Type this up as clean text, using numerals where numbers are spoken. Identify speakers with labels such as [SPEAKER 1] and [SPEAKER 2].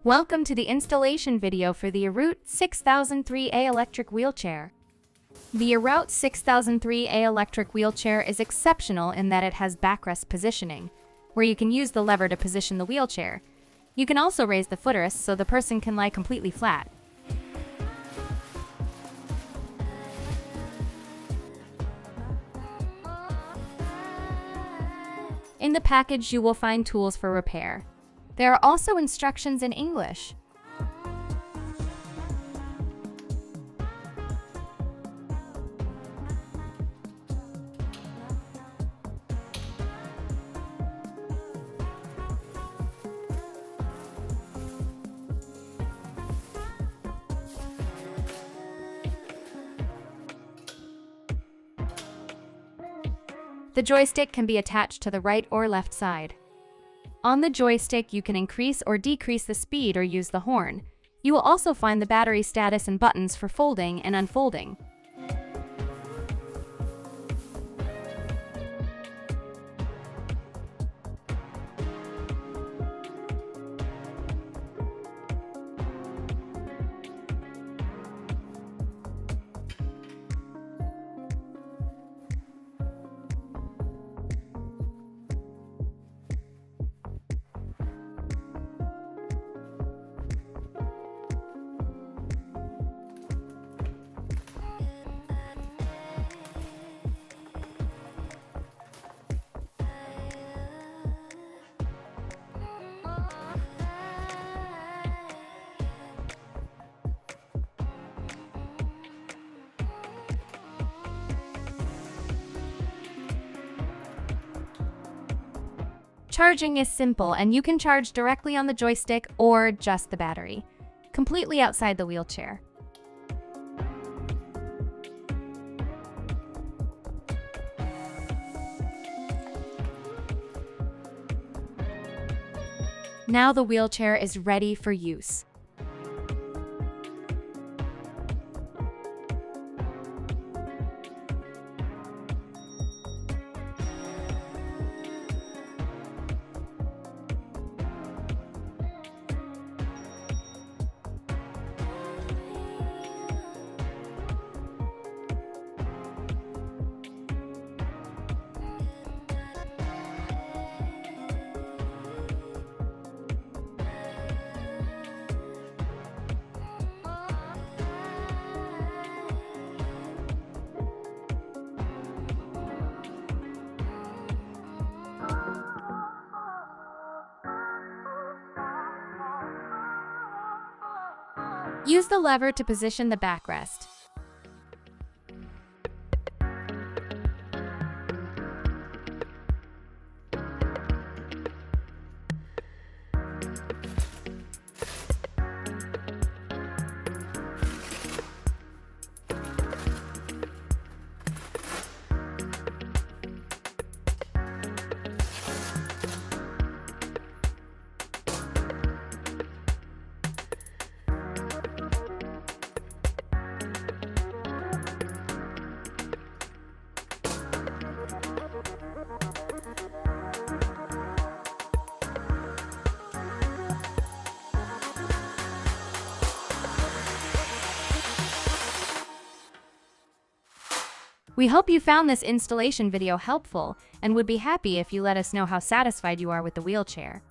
[SPEAKER 1] Welcome to the installation video for the Eroute 6003A electric wheelchair. The Eroute 6003A electric wheelchair is exceptional in that it has backrest positioning, where you can use the lever to position the wheelchair. You can also raise the footrest so the person can lie completely flat. In the package, you will find tools for repair. There are also instructions in English. The joystick can be attached to the right or left side. On the joystick, you can increase or decrease the speed or use the horn. You will also find the battery status and buttons for folding and unfolding. Charging is simple, and you can charge directly on the joystick or just the battery, completely outside the wheelchair. Now the wheelchair is ready for use. Use the lever to position the backrest. We hope you found this installation video helpful and would be happy if you let us know how satisfied you are with the wheelchair.